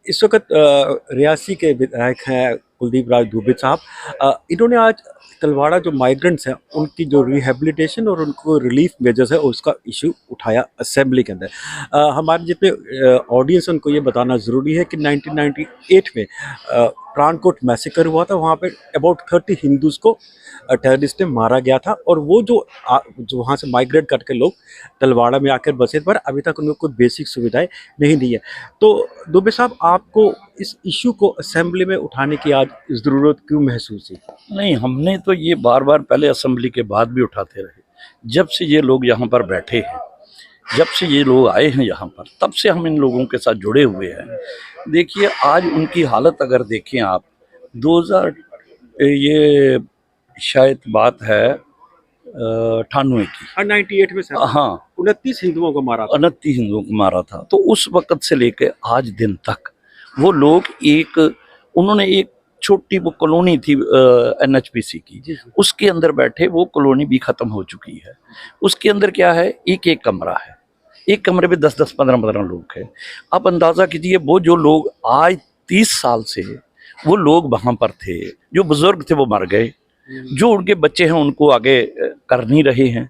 इस वक़्त रियासी के विधायक हैं कुलदीप राज दूबे साहब। इन्होंने आज तलवाड़ा जो माइग्रेंट्स हैं उनकी जो रिहैबिलिटेशन और उनको रिलीफ मेजर्स है उसका इशू उठाया असेंबली के अंदर। हमारे जितने ऑडियंस उनको ये बताना ज़रूरी है कि 1998 में प्राणकोट मैसेकर हुआ था। वहाँ पे अबाउट 30 हिंदूज़ को टेररिस्ट ने मारा गया था और वो जो वहाँ से माइग्रेट करके लोग तलवाड़ा में आकर बसे पर अभी तक उनको कोई बेसिक सुविधाएं नहीं दी है। तो दुबे साहब, आपको इस इशू को असेंबली में उठाने की आज ज़रूरत क्यों महसूस हुई? नहीं, हमने तो ये बार बार पहले असेंबली के बाद भी उठाते रहे। जब से ये लोग यहाँ पर बैठे हैं, जब से ये लोग आए हैं यहाँ पर, तब से हम इन लोगों के साथ जुड़े हुए हैं। देखिए, आज उनकी हालत अगर देखें आप, 2000 ये शायद बात है 98 की। 98 में सर हाँ, 29 हिंदुओं को मारा था। 29 हिंदुओं को मारा था। तो उस वक़्त से लेके आज दिन तक वो लोग उन्होंने एक छोटी वो कॉलोनी थी एनएचपीसी की, उसके अंदर बैठे। वो कॉलोनी भी ख़त्म हो चुकी है। उसके अंदर क्या है, एक कमरा है, एक कमरे में 10-10, 15-15 लोग हैं। आप अंदाज़ा कीजिए, वो जो लोग आज 30 साल से वो लोग वहाँ पर थे, जो बुज़ुर्ग थे वो मर गए, जो उनके बच्चे हैं उनको आगे कर नहीं रहे हैं।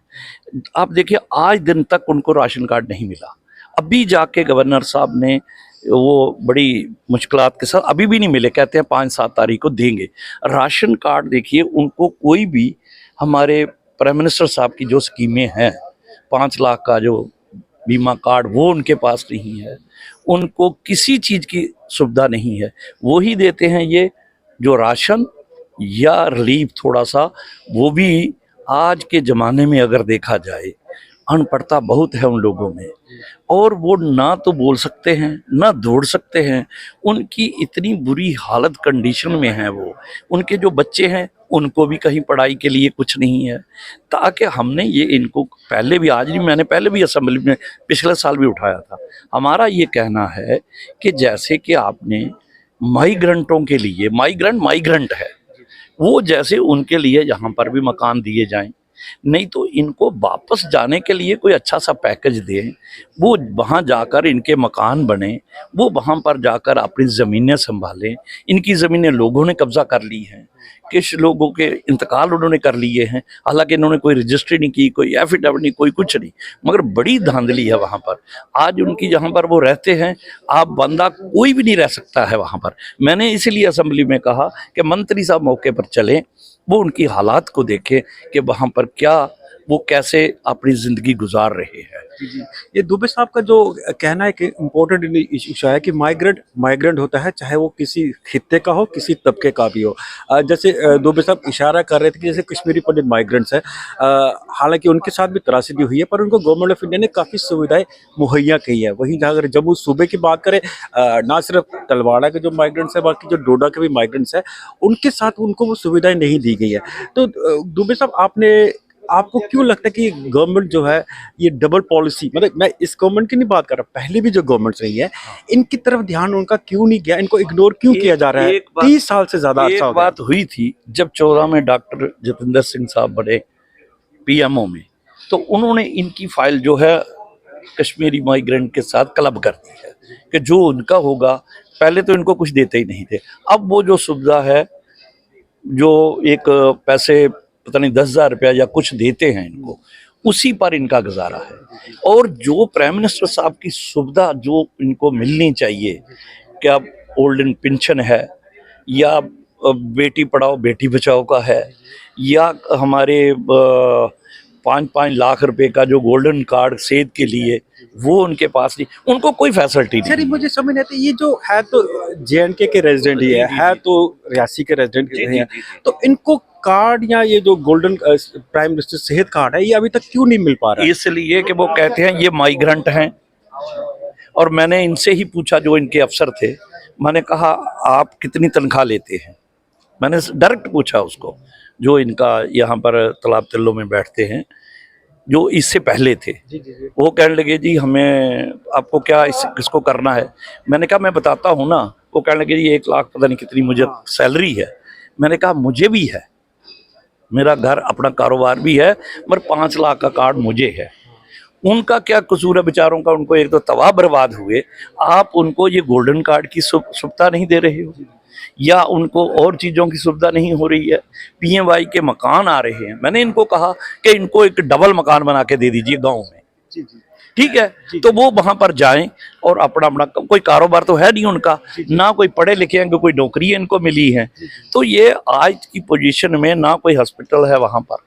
आप देखिए, आज दिन तक उनको राशन कार्ड नहीं मिला। अभी जाके गवर्नर साहब ने वो बड़ी मुश्किलात के साथ, अभी भी नहीं मिले, कहते हैं 5-7 तारीख को देंगे राशन कार्ड। देखिए, उनको कोई भी, हमारे प्राइम मिनिस्टर साहब की जो स्कीमें हैं, 5 लाख का जो बीमा कार्ड, वो उनके पास नहीं है। उनको किसी चीज़ की सुविधा नहीं है। वो ही देते हैं ये जो राशन या रिलीफ थोड़ा सा, वो भी आज के ज़माने में अगर देखा जाए, अनपढ़ता बहुत है उन लोगों में। और वो ना तो बोल सकते हैं, ना दौड़ सकते हैं। उनकी इतनी बुरी हालत कंडीशन में है वो। उनके जो बच्चे हैं उनको भी कहीं पढ़ाई के लिए कुछ नहीं है। ताकि हमने ये इनको पहले भी, आज नहीं, मैंने पहले भी असेंबली में पिछले साल भी उठाया था। हमारा ये कहना है कि जैसे कि आपने माइग्रेंटों के लिए, माइग्रेंट है वो, जैसे उनके लिए यहाँ पर भी मकान दिए जाएं। नहीं तो इनको वापस जाने के लिए कोई अच्छा सा पैकेज दें, वो वहाँ जाकर इनके मकान बने, वो वहाँ पर जाकर अपनी ज़मीनें संभालें। इनकी ज़मीनें लोगों ने कब्ज़ा कर ली हैं, कुछ लोगों के इंतकाल उन्होंने कर लिए हैं। हालांकि इन्होंने कोई रजिस्ट्री नहीं की, कोई एफिडेविट नहीं, कोई कुछ नहीं, मगर बड़ी धांधली है वहाँ पर। आज उनकी जहाँ पर वो रहते हैं, आप बंदा कोई भी नहीं रह सकता है वहाँ पर। मैंने इसीलिए असेंबली में कहा कि मंत्री साहब मौके पर चलें, वो उनकी हालात को देखें कि वहाँ पर क्या, वो कैसे अपनी ज़िंदगी गुजार रहे हैं। जी। ये दुबे साहब का जो कहना है कि इम्पोर्टेंट इशू है कि माइग्रेंट होता है, चाहे वो किसी खित्ते का हो, किसी तबके का भी हो। जैसे दुबे साहब इशारा कर रहे थे कि जैसे कश्मीरी पंडित माइग्रेंट्स हैं, हालांकि उनके साथ भी त्रासदी हुई है पर उनको गवर्नमेंट ऑफ इंडिया ने काफ़ी सुविधाएं मुहैया की है। वहीं जहाँ अगर जम्मू सूबे की बात करें, ना सिर्फ तलवाड़ा के जो माइग्रेंट्स हैं, बल्कि जो डोडा के भी माइग्रेंट्स हैं, उनके साथ उनको वो सुविधाएं नहीं दी गई है। तो दुबे साहब, आपको क्यों लगता है कि गवर्नमेंट जो है ये डबल पॉलिसी, मतलब मैं इस गवर्नमेंट की नहीं बात कर रहा, पहले भी जो गवर्नमेंट रही है, इनकी तरफ ध्यान उनका क्यों नहीं गया, इनको इग्नोर क्यों किया जा रहा है? 30 साल से ज्यादा एक अर्सा हो गया। बात हुई थी जब 14 में डॉक्टर जितेंद्र सिंह साहब बने पीएमओ में, तो उन्होंने इनकी फाइल जो है कश्मीरी माइग्रेंट के साथ क्लब कर दी है कि जो उनका होगा। पहले तो इनको कुछ देते ही नहीं थे। अब वो जो सुविधा है, जो एक पैसे पता नहीं 10,000 रुपया या कुछ देते हैं इनको, उसी पर इनका गुजारा है। और जो प्राइम मिनिस्टर साहब की सुविधा जो इनको मिलनी चाहिए, क्या ओल्ड एज पेंशन है, या बेटी पढ़ाओ बेटी बचाओ का है, या हमारे 5-5 लाख रुपए का जो गोल्डन कार्ड सेहत के लिए, वो उनके पास नहीं, उनको कोई फैसिलिटी सर नहीं। मुझे समझ नहीं आती, ये जो है तो जेएंडके के रेजिडेंट ही है तो रियासी के रेजिडेंट ही है, तो इनको कार्ड या ये जो गोल्डन प्राइम मिनिस्टर सेहत कार्ड है, ये अभी तक क्यों नहीं मिल पा रहा है? इसलिए कि वो कहते हैं ये माइग्रेंट हैं। और मैंने इनसे ही पूछा, जो इनके अफसर थे, मैंने कहा आप कितनी तनख्वाह लेते हैं? मैंने डायरेक्ट पूछा उसको, जो इनका यहाँ पर तालाब तिल्लो में बैठते हैं, जो इससे पहले थे। वो कहने लगे जी हमें, आपको क्या इसको करना है? मैंने कहा मैं बताता हूँ ना। वो कहने लगे जी 1 लाख पता नहीं कितनी मुझे सैलरी है। मैंने कहा मुझे भी है, मेरा घर अपना कारोबार भी है, मगर 5 लाख का कार्ड मुझे है। उनका क्या कसूर है बेचारों का? उनको एक तो तबाह बर्बाद हुए, आप उनको ये गोल्डन कार्ड की सुविधा नहीं दे रहे हो, या उनको और चीज़ों की सुविधा नहीं हो रही है। पीएमवाई के मकान आ रहे हैं, मैंने इनको कहा कि इनको एक डबल मकान बना के दे दीजिए गांव में, ठीक है, तो वो वहां पर जाएं और अपना अपना, कोई कारोबार तो है नहीं उनका, ना कोई पढ़े लिखे हैं, कोई नौकरी इनको मिली है। तो ये आज की पोजीशन में ना कोई हॉस्पिटल है वहां पर,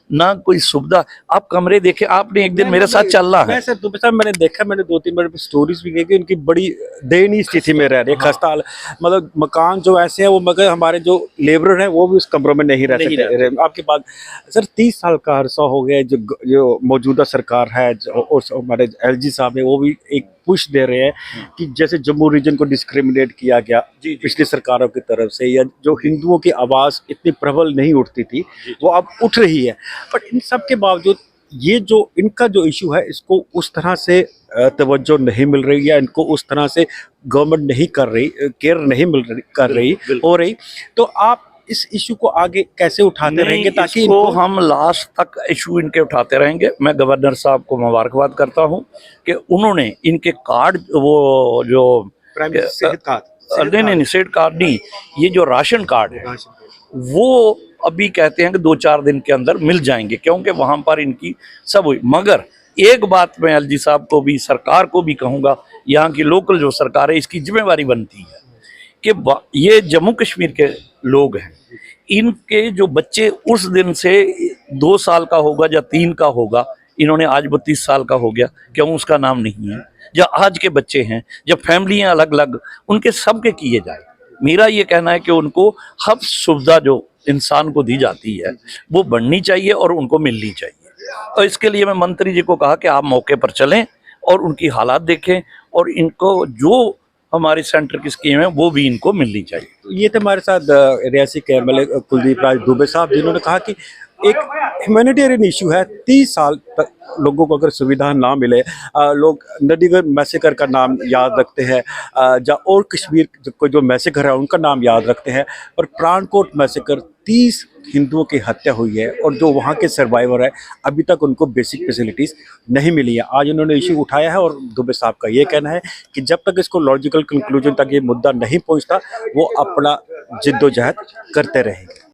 ना कोई सुविधा। आप कमरे देखे, आपने एक दिन मेरे साथ चलना है। मैं सर दुबे साहब मैंने देखा, मैंने 2-3 बार स्टोरीज भी देखी, उनकी बड़ी दयनीय स्थिति में रह रहे हैं, खस्ता हाल, मतलब मकान जो ऐसे हैं वो, मगर हमारे जो लेबर हैं वो भी उस कमरों में नहीं रह सकते। आपकी बात सर, 30 साल का अरसा हो गया, जो मौजूदा सरकार है और हमारे एलजी साहब है वो भी एक पुश दे रहे हैं कि जैसे जम्मू रीजन को डिस्क्रिमिनेट किया गया पिछली सरकारों की तरफ से, या जो हिंदुओं की आवाज़ इतनी प्रबल नहीं उठती थी वो अब उठ रही है। बट इन सब के बावजूद ये जो इनका जो इशू है, इसको उस तरह से तवज्जो नहीं मिल रही, या इनको उस तरह से गवर्नमेंट नहीं कर रही, केयर नहीं मिल रही, कर रही हो रही। तो आप इस इशू को आगे कैसे उठाते रहेंगे ताकि इसको हम लास्ट तक इशू इनके उठाते रहेंगे। मैं गवर्नर साहब को मुबारकबाद करता हूं कि उन्होंने इनके कार्ड, वो जो सेहत कार्ड, नहीं सेहत कार्ड नहीं, ये जो राशन कार्ड है वो अभी कहते हैं कि 2-4 दिन के अंदर मिल जाएंगे, क्योंकि वहां पर इनकी सब हुई। मगर एक बात मैं एलजी साहब को भी, सरकार को भी कहूँगा, यहाँ की लोकल जो सरकार है इसकी जिम्मेवारी बनती है कि ये जम्मू कश्मीर के लोग हैं, इनके जो बच्चे उस दिन से 2 साल का होगा या 3 का होगा, इन्होंने आज 32 साल का हो गया, क्यों उसका नाम नहीं है? या आज के बच्चे हैं, जब फैमिलियाँ अलग अलग, उनके सबके किए जाए। मेरा ये कहना है कि उनको हर सुविधा जो इंसान को दी जाती है वो बढ़नी चाहिए और उनको मिलनी चाहिए। और इसके लिए मैं मंत्री जी को कहा कि आप मौके पर चलें और उनकी हालात देखें, और इनको जो हमारे सेंटर की स्कीम है वो भी इनको मिलनी चाहिए। तो ये थे हमारे साथ रियासी के एमएलए कुलदीप राज दुबे साहब, जिन्होंने कहा कि एक ह्यूमैनिटेरियन इशू है। 30 साल तक लोगों को अगर सुविधा ना मिले, लोग नदीगढ़ मैसेकर का नाम याद रखते हैं, और कश्मीर को जो मैसेकर है उनका नाम याद रखते हैं, और प्राणकोट मैसेकर 30 हिंदुओं की हत्या हुई है, और जो वहाँ के सर्वाइवर है अभी तक उनको बेसिक फैसिलिटीज़ नहीं मिली है। आज उन्होंने इशू उठाया है, और दुबे साहब का ये कहना है कि जब तक इसको लॉजिकल कंक्लूजन तक ये मुद्दा नहीं पहुँचता वो अपना जिद्दोजहद करते रहेंगे।